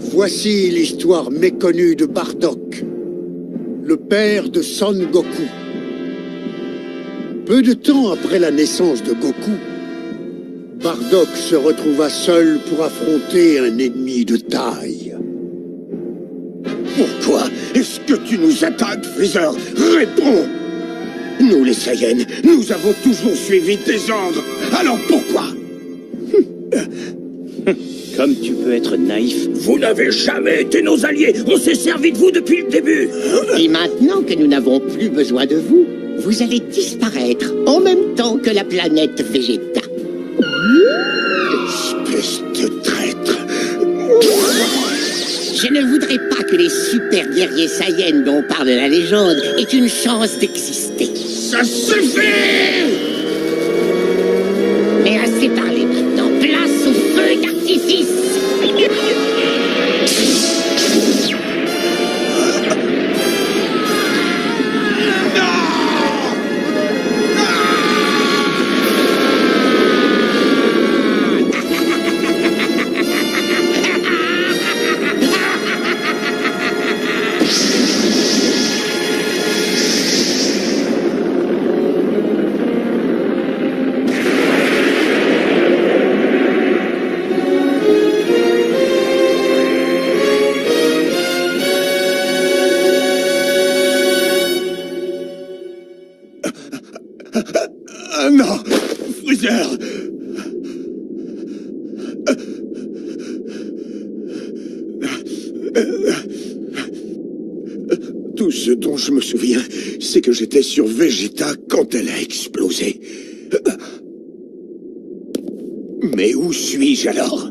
Voici l'histoire méconnue de Bardock, le père de Son Goku. Peu de temps après la naissance de Goku, Bardock se retrouva seul pour affronter un ennemi de taille. Pourquoi est-ce que tu nous attaques, Freezer? Réponds! Nous, les Saiyans, nous avons toujours suivi tes ordres. Alors pourquoi? Comme tu peux être naïf. Vous n'avez jamais été nos alliés. On s'est servi de vous depuis le début. Et maintenant que nous n'avons plus besoin de vous, vous allez disparaître en même temps que la planète Vegeta. Espèce de traître. Je ne voudrais pas que les super guerriers Saiyans dont parle la légende aient une chance d'exister. Ça suffit! Mais assez parlé maintenant, place au feu d'artifice! Non! Freezer! Tout ce dont je me souviens, c'est que j'étais sur Vegeta quand elle a explosé. Mais où suis-je alors?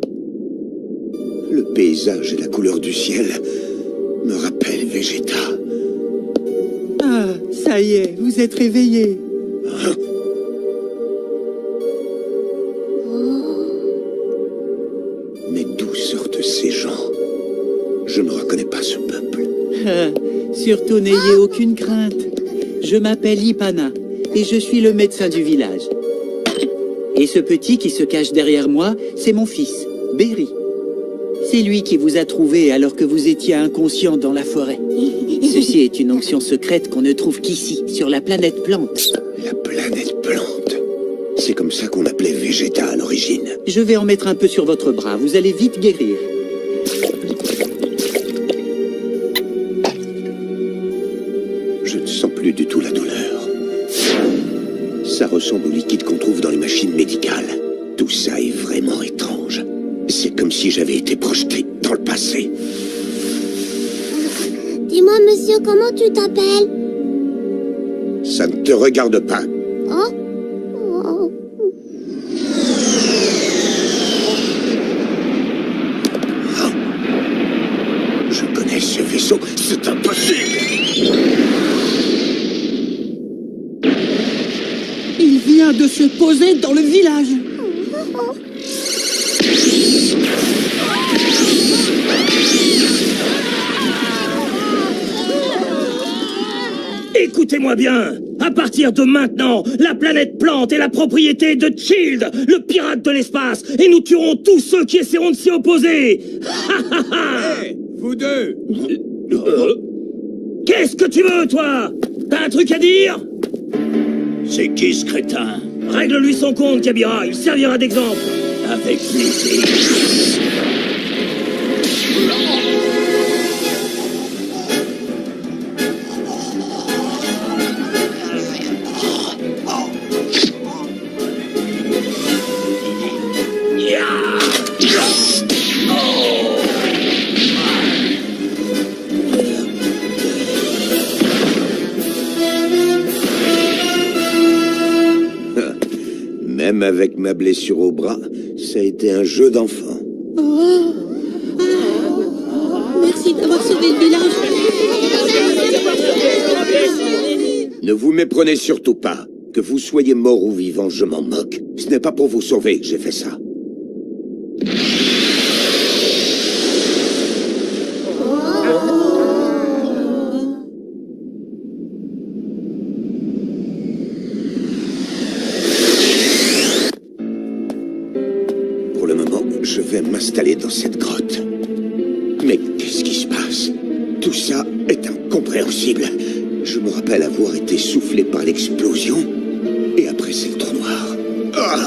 Le paysage et la couleur du ciel me rappellent Vegeta. Ah, ça y est, vous êtes réveillé. Mais d'où sortent ces gens? Je ne reconnais pas ce peuple. Ah, surtout n'ayez aucune crainte. Je m'appelle Ipana et je suis le médecin du village. Et ce petit qui se cache derrière moi, c'est mon fils, Berry. C'est lui qui vous a trouvé alors que vous étiez inconscient dans la forêt. Ceci est une onction secrète qu'on ne trouve qu'ici, sur la planète Plante. La planète Plante. C'est comme ça qu'on appelait Vegeta à l'origine. Je vais en mettre un peu sur votre bras, vous allez vite guérir. Je ne sens plus du tout la douleur. Ça ressemble au liquide qu'on trouve dans les machines médicales. Tout ça est vraiment étrange. C'est comme si j'avais été projeté dans le passé. Dis-moi, monsieur, comment tu t'appelles? Ça ne te regarde pas. Oh? Oh. Je connais ce vaisseau, c'est impossible. Il vient de se poser dans le village. Écoutez-moi bien. À partir de maintenant, la planète Plante est la propriété de Shield, le pirate de l'espace, et nous tuerons tous ceux qui essaieront de s'y opposer. Hey, vous deux. Qu'est-ce que tu veux, toi? T'as un truc à dire? C'est qui ce crétin? Règle-lui son compte, Kabira, il servira d'exemple. Avec plaisir. Même avec ma blessure au bras, ça a été un jeu d'enfant. Merci d'avoir sauvé le village. Ne vous méprenez surtout pas. Que vous soyez mort ou vivant, je m'en moque. Ce n'est pas pour vous sauver que j'ai fait ça. Pour le moment, je vais m'installer dans cette grotte. Mais qu'est-ce qui se passe? Tout ça est incompréhensible. Je me rappelle avoir été soufflé par l'explosion, et après c'est le trou noir. Ah!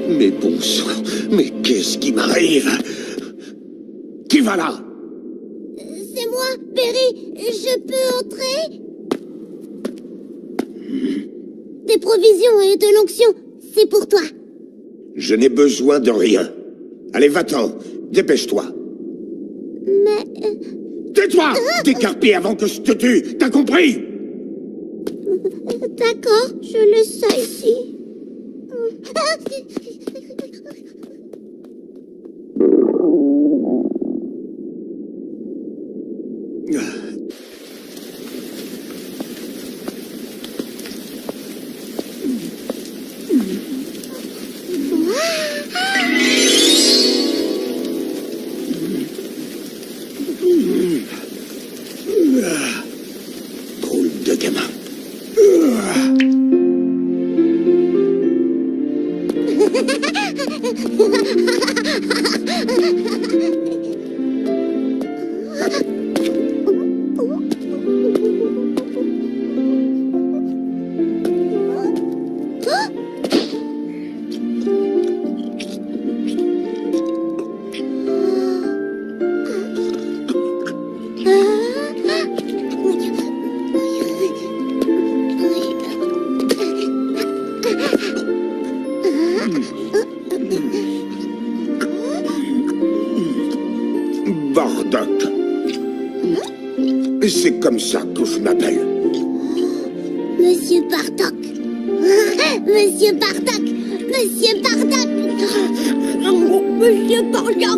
Mais bon sang, mais qu'est-ce qui m'arrive? Qui va là? C'est moi, Berry. Je peux entrer? Des provisions et de l'onction, c'est pour toi. Je n'ai besoin de rien. Allez, va-t'en, dépêche-toi. Mais... Tais-toi, décarpé avant que je te tue, t'as compris? D'accord, je laisse ça ici. Drôle de gamin. Bardock. C'est comme ça que je m'appelle. Monsieur Bardock. Monsieur Bardock. Monsieur Bardock. Monsieur Bardock.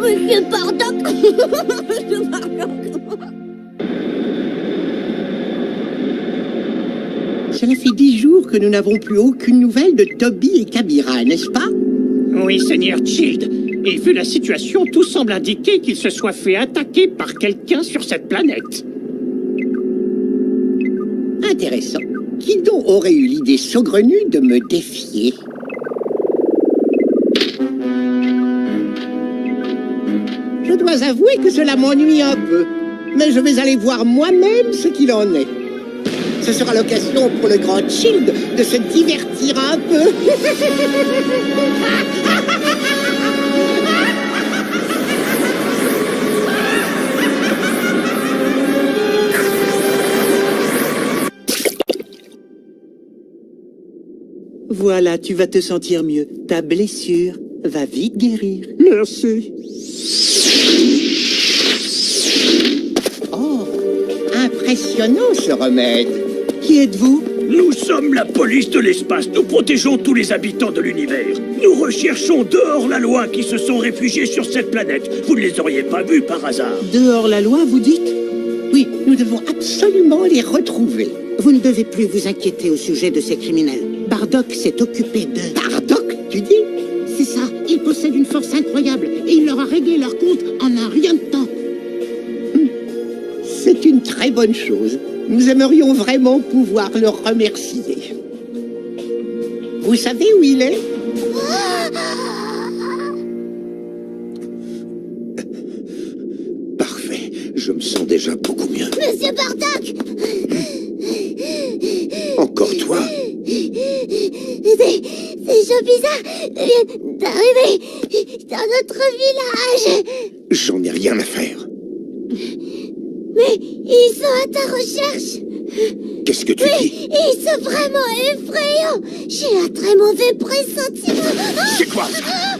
Monsieur Bardock. Monsieur Bardock. Cela fait 10 jours que nous n'avons plus aucune nouvelle de Toby et Kabira, n'est-ce pas? Oui, Seigneur Child. Et vu la situation, tout semble indiquer qu'il se soit fait attaquer par quelqu'un sur cette planète. Intéressant. Qui donc aurait eu l'idée saugrenue de me défier? Je dois avouer que cela m'ennuie un peu, mais je vais aller voir moi-même ce qu'il en est. Ce sera l'occasion pour le grand Child de se divertir un peu. Voilà, tu vas te sentir mieux. Ta blessure va vite guérir. Merci. Oh, impressionnant ce remède. Qui êtes-vous? Nous sommes la police de l'espace. Nous protégeons tous les habitants de l'univers. Nous recherchons dehors la loi qui se sont réfugiés sur cette planète. Vous ne les auriez pas vus par hasard. Dehors la loi, vous dites? Oui, nous devons absolument les retrouver. Vous ne devez plus vous inquiéter au sujet de ces criminels. Bardock s'est occupé d'eux. Bardock, tu dis? C'est ça, il possède une force incroyable et il leur a réglé leur compte en un rien de temps. C'est une très bonne chose. Nous aimerions vraiment pouvoir le remercier. Vous savez où il est? Parfait, je me sens déjà beaucoup mieux. Monsieur Bardock. Encore toi? Ces gens bizarres viennent d'arriver dans notre village. J'en ai rien à faire. Mais ils sont à ta recherche. Qu'est-ce que tu dis? Ils sont vraiment effrayants. J'ai un très mauvais pressentiment. C'est quoi ça?